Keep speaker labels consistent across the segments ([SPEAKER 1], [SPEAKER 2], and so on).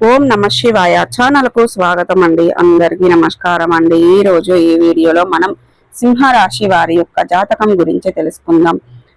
[SPEAKER 1] ఓం నమ శివాయ ఛానల్కు స్వాగతం అండి. అందరికీ నమస్కారం అండి. ఈ రోజు ఈ వీడియోలో మనం సింహరాశి వారి యొక్క జాతకం గురించి తెలుసుకుందాం.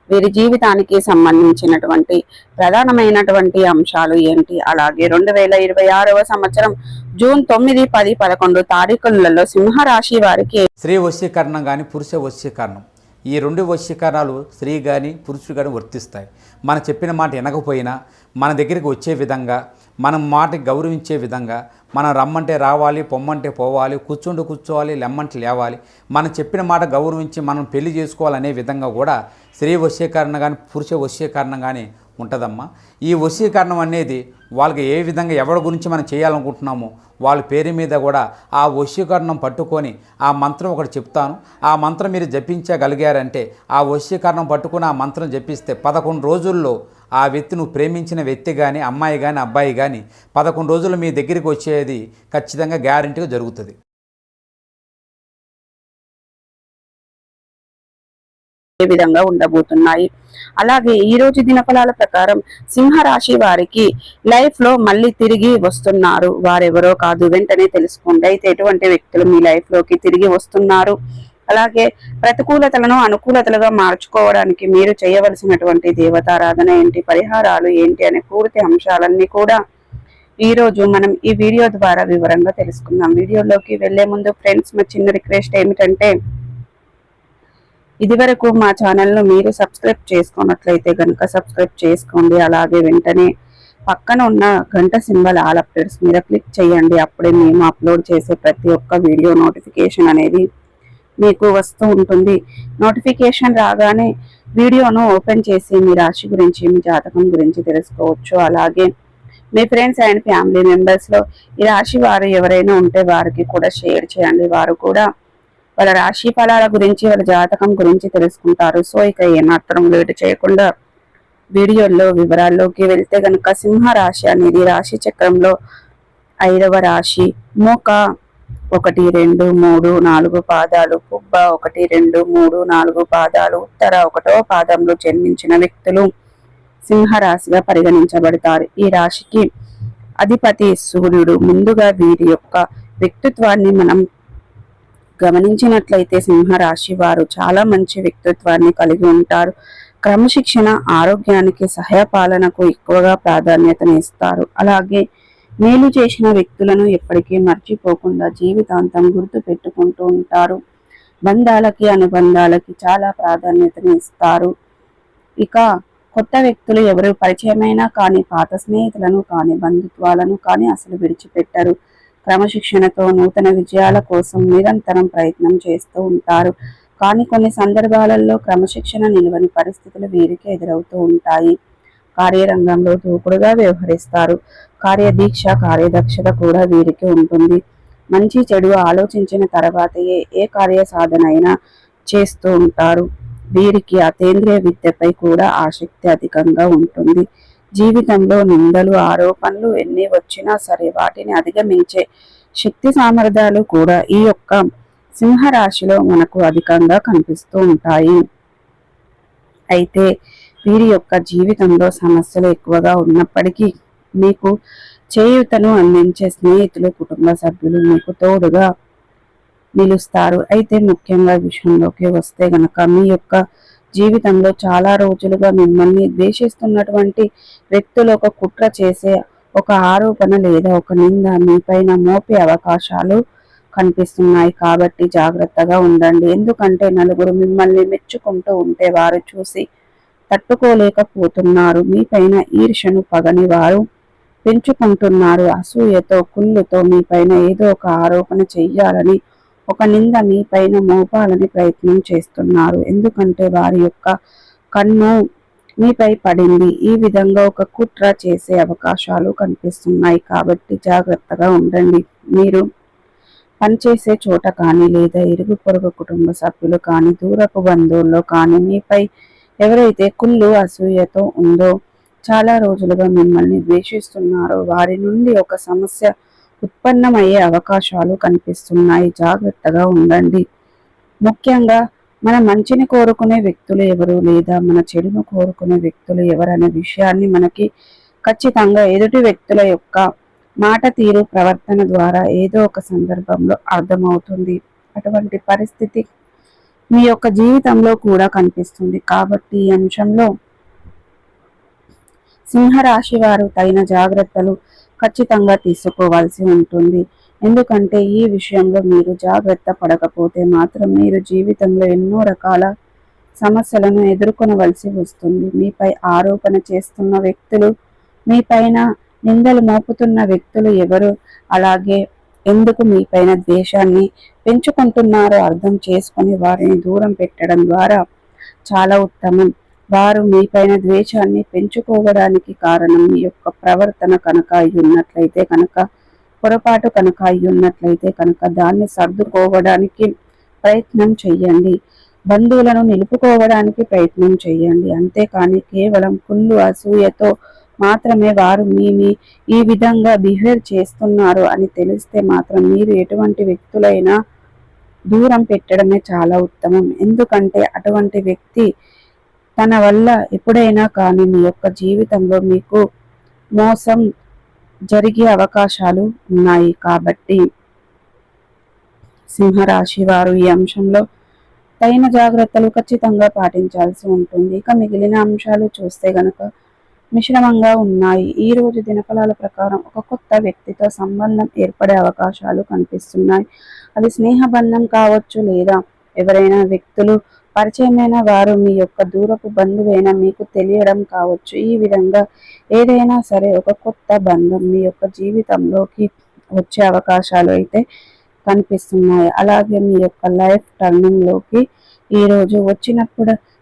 [SPEAKER 1] వీరి జీవితానికి సంబంధించినటువంటి ప్రధానమైనటువంటి అంశాలు ఏంటి, అలాగే 2026వ సంవత్సరం జూన్ 9, 10, 11 తారీఖులలో సింహరాశి వారికి
[SPEAKER 2] స్త్రీ వశీకరణం కానీ పురుష వశీకరణం, ఈ రెండు వశీకరణాలు స్త్రీ కానీ పురుషుడు కానీ వర్తిస్తాయి. మనం చెప్పిన మాట వినకపోయినా మన దగ్గరికి వచ్చే విధంగా, మనం మాటకి గౌరవించే విధంగా, మనం రమ్మంటే రావాలి, పొమ్మంటే పోవాలి, కూర్చోవాలి, లెమ్మంటే లేవాలి, మనం చెప్పిన మాట గౌరవించి మనం పెళ్లి చేసుకోవాలనే విధంగా కూడా స్త్రీ వశీకరణ కానీ పురుష వశీకరణ కానీ ఉంటుందమ్మా. ఈ వశీకరణం అనేది వాళ్ళకి ఏ విధంగా ఎవరి గురించి మనం చేయాలనుకుంటున్నామో వాళ్ళ పేరు మీద కూడా ఆ వశీకరణం పట్టుకొని ఆ మంత్రం ఒకటి చెప్తాను. ఆ మంత్రం మీరు జపించగలిగారంటే, ఆ వశీకరణం పట్టుకొని ఆ మంత్రం జపిస్తే 11 రోజుల్లో ఆ వ్యక్తి, నువ్వు ప్రేమించిన వ్యక్తి కానీ, అమ్మాయి కానీ, అబ్బాయి కానీ 11 రోజులు మీ దగ్గరికి వచ్చేది ఖచ్చితంగా గ్యారెంటీగా జరుగుతుంది.
[SPEAKER 1] ఏ విధంగా ఉండబోతున్నాయి. అలాగే ఈ రోజు దినఫలాల ప్రకారం సింహరాశి వారికి లైఫ్ లో మళ్ళీ తిరిగి వస్తున్నారు. వారెవరో కాదు, వెంటనే తెలుసుకోండి. అయితే ఎటువంటి వ్యక్తులు మీ లైఫ్ లోకి తిరిగి వస్తున్నారు, అలాగే ప్రతికూలతలను అనుకూలతలుగా మార్చుకోవడానికి మీరు చేయవలసినటువంటి దేవతారాధన ఏంటి, పరిహారాలు ఏంటి అనే పూర్తి అంశాలన్నీ కూడా ఈ రోజు మనం ఈ వీడియో ద్వారా వివరంగా తెలుసుకుందాం. వీడియోలోకి వెళ్లే ముందు ఫ్రెండ్స్, మా చిన్న రిక్వెస్ట్ ఏమిటంటే, ఇదివరకు మా ఛానల్ను మీరు సబ్స్క్రైబ్ చేసుకున్నట్లయితే కనుక సబ్స్క్రైబ్ చేసుకోండి. అలాగే వెంటనే పక్కన ఉన్న గంట సింబల్ ఆల్ అప్డేట్స్ మీద క్లిక్ చేయండి. అప్పుడే మేము అప్లోడ్ చేసే ప్రతి ఒక్క వీడియో నోటిఫికేషన్ అనేది మీకు వస్తూ ఉంటుంది. నోటిఫికేషన్ రాగానే వీడియోను ఓపెన్ చేసి మీ రాశి గురించి, మీ జాతకం గురించి తెలుసుకోవచ్చు. అలాగే మీ ఫ్రెండ్స్ అండ్ ఫ్యామిలీ మెంబర్స్లో ఈ రాశి వారు ఎవరైనా ఉంటే వారికి కూడా షేర్ చేయండి. వారు కూడా వాళ్ళ రాశి ఫలాల గురించి, వాళ్ళ జాతకం గురించి తెలుసుకుంటారు. సో ఇక ఏమాత్రం లేట్ చేయకుండా వీడియోలో వివరాల్లోకి వెళ్తే గనక, సింహరాశి అనేది రాశి చక్రంలో 5వ రాశి. మూక 1, 2, 3, 4 పాదాలు, పుబ్బ 1, 2, 3, 4 పాదాలు, ఉత్తర 1వ పాదంలో జన్మించిన వ్యక్తులు సింహరాశిగా పరిగణించబడతారు. ఈ రాశికి అధిపతి సూర్యుడు. ముందుగా వీరి యొక్క వ్యక్తిత్వాన్ని మనం గమనించినట్లయితే సింహరాశి వారు చాలా మంచి వ్యక్తిత్వాన్ని కలిగి ఉంటారు. క్రమశిక్షణ, ఆరోగ్యానికి, సహాయపాలనకు ఎక్కువగా ప్రాధాన్యతను ఇస్తారు. అలాగే మేలు చేసిన వ్యక్తులను ఎప్పటికీ మర్చిపోకుండా జీవితాంతం గుర్తు పెట్టుకుంటూ ఉంటారు. బంధాలకి, అనుబంధాలకి చాలా ప్రాధాన్యతను ఇస్తారు. ఇక కొత్త వ్యక్తులు ఎవరు పరిచయమైనా కానీ, పాత స్నేహితులను కానీ, బంధుత్వాలను కానీ అసలు విడిచిపెట్టరు. క్రమశిక్షణతో నూతన విజయాల కోసం నిరంతరం ప్రయత్నం చేస్తూ ఉంటారు. కానీ కొన్ని సందర్భాలలో క్రమశిక్షణ నిలవని పరిస్థితులు వీరికి ఎదురవుతూ ఉంటాయి. కార్యరంగంలో దూకుడుగా వ్యవహరిస్తారు. కార్యదీక్ష, కార్యదక్షత కూడా వీరికి ఉంటుంది. మంచి చెడు ఆలోచించిన తర్వాతయే ఏ కార్య సాధన అయినా చేస్తూ ఉంటారు. వీరికి అతీంద్రియ విద్యపై కూడా ఆసక్తి అధికంగా ఉంటుంది. జీవితంలో నిందలు, ఆరోపణలు ఎన్ని వచ్చినా సరే వాటిని అధిగమించే శక్తి సామర్థ్యాలు కూడా ఈ యొక్క సింహరాశిలో మనకు అధికంగా కనిపిస్తూ ఉంటాయి. అయితే వీరి యొక్క జీవితంలో సమస్యలు ఎక్కువగా ఉన్నప్పటికీ మీకు చేయూతను అందించే స్నేహితులు, కుటుంబ సభ్యులు మీకు తోడుగా నిలుస్తారు. అయితే ముఖ్యంగా విషయంలోకి వస్తే గనక, మీ యొక్క జీవితంలో చాలా రోజులుగా మిమ్మల్ని ద్వేషిస్తున్నటువంటి వ్యక్తులు ఒక కుట్ర చేసే ఒక ఆరోపణ లేదా ఒక నింద మీపైన మోపే అవకాశాలు కనిపిస్తున్నాయి. కాబట్టి జాగ్రత్తగా ఉండండి. ఎందుకంటే నలుగురు మిమ్మల్ని మెచ్చుకుంటూ ఉంటే వారు చూసి తట్టుకోలేకపోతున్నారు. మీపైన ఈర్ష్యను, పగని వారు పెంచుకుంటున్నారు. అసూయతో, కుళ్ళుతో మీపైన ఏదో ఒక ఆరోపణ చెయ్యాలని, ఒక నింద మీ పైన మోపాలని ప్రయత్నం చేస్తున్నారు. ఎందుకంటే వారి యొక్క కన్ను మీపై పడింది. ఈ విధంగా ఒక కుట్ర చేసే అవకాశాలు కనిపిస్తున్నాయి. కాబట్టి జాగ్రత్తగా ఉండండి. మీరు పనిచేసే చోట కానీ, లేదా ఇరుగు పొరుగు కుటుంబ సభ్యులు కానీ, దూరపు బంధువుల్లో కానీ మీపై ఎవరైతే కుళ్ళు, అసూయతో ఉందో, చాలా రోజులుగా మిమ్మల్ని ద్వేషిస్తున్నారో వారి నుండి ఒక సమస్య ఉత్పన్నమయ్యే అవకాశాలు కనిపిస్తున్నాయి. జాగ్రత్తగా ఉండండి. ముఖ్యంగా మన మంచిని కోరుకునే వ్యక్తులు ఎవరు, లేదా మన చెడును కోరుకునే వ్యక్తులు ఎవరనే విషయాన్ని మనకి ఖచ్చితంగా ఎదుటి వ్యక్తుల యొక్క మాట తీరు ప్రవర్తన ద్వారా ఏదో ఒక సందర్భంలో అర్థమవుతుంది. అటువంటి పరిస్థితి మీ యొక్క జీవితంలో కూడా కనిపిస్తుంది. కాబట్టి ఈ అంశంలో సింహరాశి వారు తగిన జాగ్రత్తలు ఖచ్చితంగా తీసుకోవాల్సి ఉంటుంది. ఎందుకంటే ఈ విషయంలో మీరు జాగ్రత్త పడకపోతే మాత్రం మీరు జీవితంలో ఎన్నో రకాల సమస్యలను ఎదుర్కొనవలసి వస్తుంది. మీపై ఆరోపణ చేస్తున్న వ్యక్తులు, మీపైన నిందలు మోపుతున్న వ్యక్తులు ఎవరు, అలాగే ఎందుకు మీపైన ద్వేషాన్ని పెంచుకుంటున్నారో అర్థం చేసుకొని వారిని దూరం పెట్టడం ద్వారా చాలా ఉత్తమం. వారు మీపైన ద్వేషాన్ని పెంచుకోవడానికి కారణం మీ యొక్క ప్రవర్తన కనుక అయ్యున్నట్లయితే కనుక, పొరపాటు కనుక అయ్యున్నట్లయితే కనుక దాన్ని సర్దుకోవడానికి ప్రయత్నం చెయ్యండి. బంధువులను నిలుపుకోవడానికి ప్రయత్నం చేయండి. అంతేకాని కేవలం కుళ్ళు అసూయతో మాత్రమే వారు మీని ఈ విధంగా బిహేవ్ చేస్తున్నారు అని తెలిస్తే మాత్రం మీరు ఎటువంటి వ్యక్తులైనా దూరం పెట్టడమే చాలా ఉత్తమం. ఎందుకంటే అటువంటి వ్యక్తి తన వల్ల ఎప్పుడైనా కానీ మీ యొక్క జీవితంలో మీకు మోసం జరిగే అవకాశాలు ఉన్నాయి. కాబట్టి సింహరాశి వారు ఈ అంశంలో తగిన జాగ్రత్తలు ఖచ్చితంగా పాటించాల్సి ఉంటుంది. ఇక మిగిలిన అంశాలు చూస్తే గనక మిశ్రమంగా ఉన్నాయి. ఈ రోజు దినఫలాల ప్రకారం ఒక కొత్త వ్యక్తితో సంబంధం ఏర్పడే అవకాశాలు కనిపిస్తున్నాయి. అది స్నేహబంధం కావచ్చు, లేదా ఎవరైనా వ్యక్తులు పరిచయమైన వారు మీ యొక్క దూరపు బంధువైనా మీకు తెలియడం కావచ్చు. ఈ విధంగా ఏదైనా సరే ఒక కొత్త బంధం మీ యొక్క జీవితంలోకి వచ్చే అవకాశాలు అయితే కనిపిస్తున్నాయి. అలాగే మీ యొక్క లైఫ్ టర్నింగ్లోకి ఈరోజు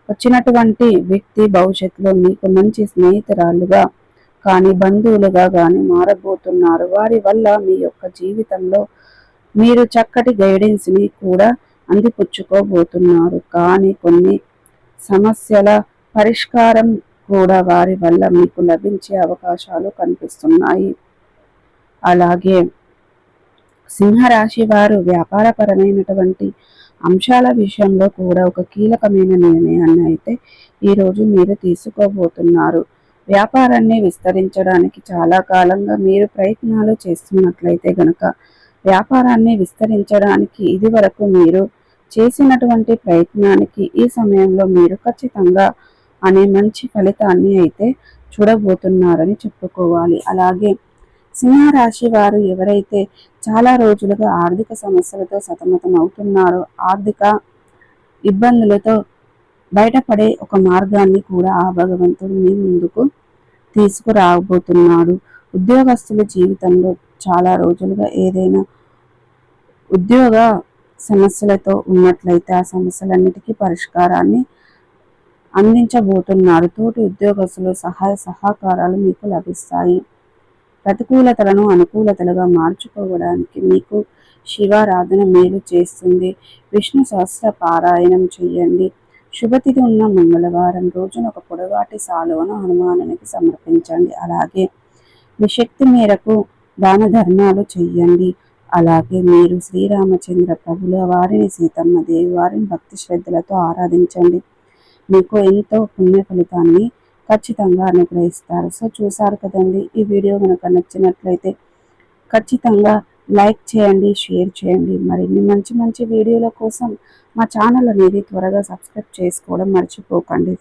[SPEAKER 1] వచ్చినటువంటి వ్యక్తి భవిష్యత్తులో మీకు మంచి స్నేహితురాలుగా కానీ బంధువులుగా కానీ మారబోతున్నారు. వారి వల్ల మీ యొక్క జీవితంలో మీరు చక్కటి గైడెన్స్ని కూడా అందిపుచ్చుకోబోతున్నారు. కానీ కొన్ని సమస్యల పరిష్కారం కూడా వారి వల్ల మీకు లభించే అవకాశాలు కనిపిస్తున్నాయి. అలాగే సింహరాశి వారు వ్యాపారపరమైనటువంటి అంశాల విషయంలో కూడా ఒక కీలకమైన నిర్ణయాన్ని అయితే ఈరోజు మీరు తీసుకోబోతున్నారు. వ్యాపారాన్ని విస్తరించడానికి చాలా కాలంగా మీరు ప్రయత్నాలు చేస్తున్నట్లయితే గనక వ్యాపారాన్ని విస్తరించడానికి ఇది వరకు మీరు చేసినటువంటి ప్రయత్నానికి ఈ సమయంలో మీరు ఖచ్చితంగా అనే మంచి ఫలితాన్ని అయితే చూడబోతున్నారని చెప్పుకోవాలి. అలాగే సింహరాశి వారు ఎవరైతే చాలా రోజులుగా ఆర్థిక సమస్యలతో సతమతం అవుతున్నారో, ఆర్థిక ఇబ్బందులతో బయటపడే ఒక మార్గాన్ని కూడా ఆ భగవంతుడు మీ ముందుకు తీసుకురాబోతున్నాడు. ఉద్యోగస్తుల జీవితంలో చాలా రోజులుగా ఏదైనా ఉద్యోగ సమస్యలతో ఉన్నట్లయితే ఆ సమస్యలన్నిటికీ పరిష్కారాన్ని అందించబోతున్నారు. తోటి ఉద్యోగస్తులు సహాయ సహకారాలు మీకు లభిస్తాయి. ప్రతికూలతలను అనుకూలతలుగా మార్చుకోవడానికి మీకు శివారాధన మేలు చేస్తుంది. విష్ణు సహస్ర పారాయణం చేయండి. శుభతిథి ఉన్న మంగళవారం రోజున ఒక పొడవాటి సాలువను హనుమానునికి సమర్పించండి. అలాగే మీ శక్తి మేరకు దాన ధర్మాలు చెయ్యండి. అలాగే మీరు శ్రీరామచంద్ర ప్రభుల వారిని, సీతమ్మ దేవి వారిని భక్తి శ్రద్ధలతో ఆరాధించండి. మీకు ఎంతో పుణ్య ఫలితాన్ని ఖచ్చితంగా అనుగ్రహిస్తారు. సో చూసారు కదండి, ఈ వీడియో కనుక నచ్చినట్లయితే ఖచ్చితంగా లైక్ చేయండి, షేర్ చేయండి. మరిన్ని మంచి మంచి వీడియోల కోసం మా ఛానల్ అనేది త్వరగా సబ్స్క్రైబ్ చేసుకోవడం మర్చిపోకండి.